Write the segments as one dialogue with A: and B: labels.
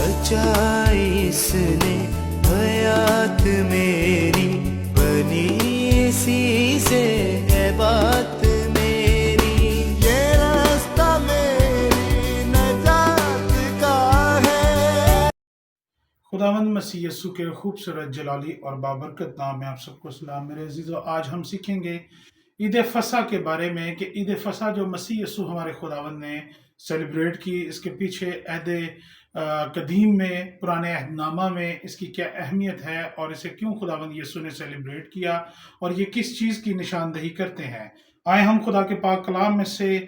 A: بچائی اس نے حیات میری، بنی اسی سے ہے بات میری، یہ راستہ میری نجات کا ہے۔
B: خداوند مسیح یسوع کے خوبصورت جلالی اور بابرکت نام میں آپ سب کو سلام۔ میرے عزیزو، آج ہم سیکھیں گے عید فصح کے بارے میں کہ عید فصح جو مسیح یسوع ہمارے خداوند نے سیلیبریٹ کی، اس کے پیچھے عہد قدیم میں، پرانے عہد نامہ میں اس کی کیا اہمیت ہے اور اسے کیوں خداوند یسوع نے سیلیبریٹ کیا اور یہ کس چیز کی نشاندہی کرتے ہیں۔ آئے ہم خدا کے پاک کلام میں سے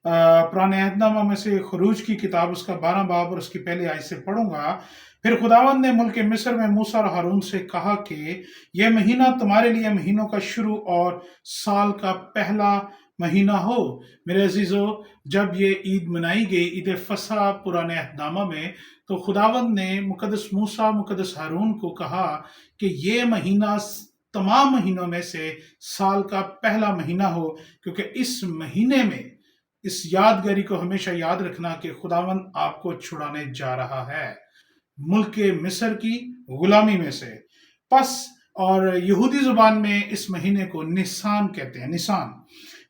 B: پرانے عہد نامہ میں سے خروج کی کتاب، اس کا 12 باب اور اس کی پہلی آیت سے پڑھوں گا۔ پھر خداوند نے ملک مصر میں موسیٰ اور ہارون سے کہا کہ یہ مہینہ تمہارے لیے مہینوں کا شروع اور سال کا پہلا مہینہ ہو۔ میرے عزیزو، جب یہ عید منائی گئی، عید فصح پرانے عہد نامہ میں، تو خداوند نے مقدس موسیٰ، مقدس ہارون کو کہا کہ یہ مہینہ تمام مہینوں میں سے سال کا پہلا مہینہ ہو، کیونکہ اس مہینے میں اس یادگاری کو ہمیشہ یاد رکھنا کہ خداوند آپ کو چھڑانے جا رہا ہے ملک مصر کی غلامی میں سے۔ پس اور یہودی زبان میں اس مہینے کو نسان کہتے ہیں، نسان۔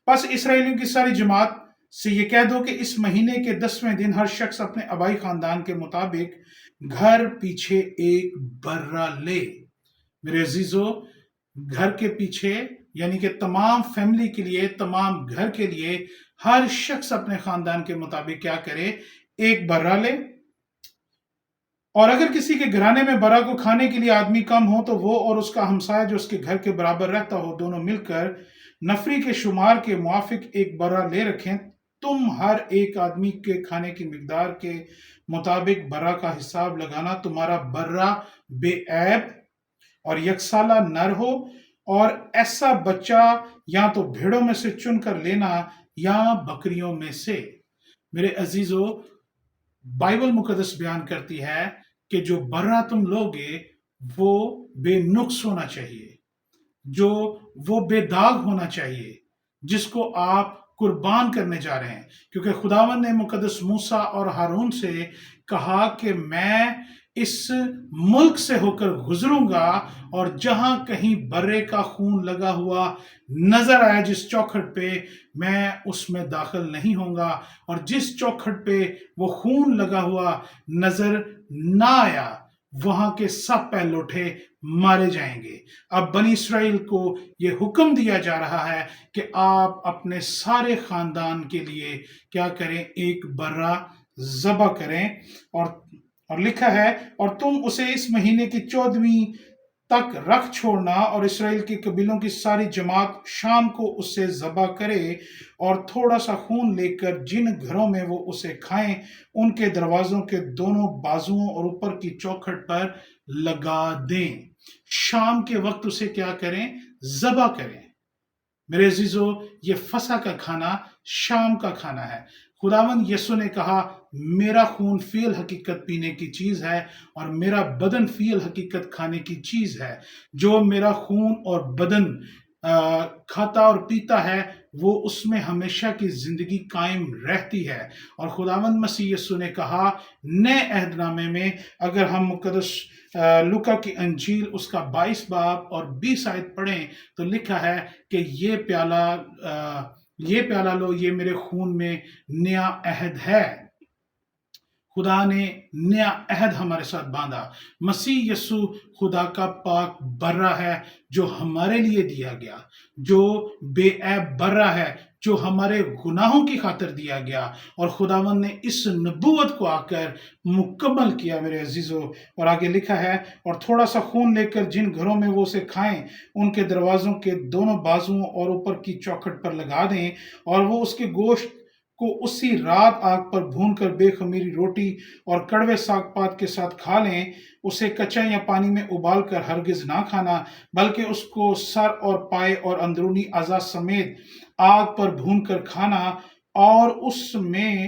B: پس اسرائیلیوں کی ساری جماعت سے یہ کہہ دو کہ اس مہینے کے 10ویں دن ہر شخص اپنے آبائی خاندان کے مطابق گھر پیچھے ایک برہ لے۔ میرے عزیزو، گھر کے پیچھے یعنی کہ تمام فیملی کے لیے، تمام گھر کے لیے ہر شخص اپنے خاندان کے مطابق کیا کرے؟ ایک برہ لے۔ اور اگر کسی کے گھرانے میں برہ کو کھانے کے لیے آدمی کم ہو تو وہ اور اس کا ہمسایہ جو اس کے گھر کے برابر رہتا ہو، دونوں مل کر نفری کے شمار کے موافق ایک برہ لے رکھیں۔ تم ہر ایک آدمی کے کھانے کی مقدار کے مطابق برہ کا حساب لگانا۔ تمہارا برہ بے عیب اور یکسالہ نر ہو، اور ایسا بچہ یا تو بھیڑوں میں سے چن کر لینا یا بکریوں میں سے۔ میرے عزیزو، بائبل مقدس بیان کرتی ہے کہ جو برہ تم لوگے وہ بے نقص ہونا چاہیے، وہ بے داغ ہونا چاہیے، جس کو آپ قربان کرنے جا رہے ہیں، کیونکہ خداوند نے مقدس موسیٰ اور ہارون سے کہا کہ میں اس ملک سے ہو کر گزروں گا، اور جہاں کہیں برے کا خون لگا ہوا نظر آیا جس چوکھٹ پہ، میں اس میں داخل نہیں ہوں گا، اور جس چوکھٹ پہ وہ خون لگا ہوا نظر نہ آیا وہاں کے سب پہلوٹے مارے جائیں گے۔ اب بنی اسرائیل کو یہ حکم دیا جا رہا ہے کہ آپ اپنے سارے خاندان کے لیے کیا کریں؟ ایک برہ ذبح کریں، اور لکھا ہے اور تم اسے اس مہینے کی 14ویں تک رکھ چھوڑنا، اور اسرائیل کے قبیلوں کی ساری جماعت شام کو اسے ذبح کرے، اور تھوڑا سا خون لے کر جن گھروں میں وہ اسے کھائیں ان کے دروازوں کے دونوں بازوؤں اور اوپر کی چوکھٹ پر لگا دیں۔ شام کے وقت اسے کیا کریں؟ ذبح کریں۔ میرے عزیزو، یہ فصح کا کھانا شام کا کھانا ہے۔ خداوند یسوع نے کہا میرا خون فی الحقیقت پینے کی چیز ہے، اور میرا بدن فی الحقیقت کھانے کی چیز ہے۔ جو میرا خون اور بدن کھاتا اور پیتا ہے وہ اس میں ہمیشہ کی زندگی قائم رہتی ہے۔ اور خداوند مسیح یسوع نے کہا نئے عہد نامے میں، اگر ہم مقدس لوکا کی انجیل اس کا 22 باب اور 20 آیت پڑھیں تو لکھا ہے کہ یہ پیالہ لو، یہ میرے خون میں نیا عہد ہے۔ خدا نے نیا عہد ہمارے ساتھ باندھا۔ مسیح یسوع خدا کا پاک برہ ہے جو ہمارے لیے دیا گیا، جو بے عیب برہ ہے جو ہمارے گناہوں کی خاطر دیا گیا، اور خداوند نے اس نبوت کو آ کر مکمل کیا۔ میرے عزیزو، اور آگے لکھا ہے اور تھوڑا سا خون لے کر جن گھروں میں وہ اسے کھائیں ان کے دروازوں کے دونوں بازوؤں اور اوپر کی چوکھٹ پر لگا دیں، اور وہ اس کے گوشت کو اسی رات آگ پر بھون کر بے خمیری روٹی اور کڑوے ساگ پات کے ساتھ کھا لیں۔ اسے کچا یا پانی میں ابال کر ہرگز نہ کھانا، بلکہ اس کو سر اور پائے اور اندرونی اعضاء سمیت آگ پر بھون کر کھانا، اور اس میں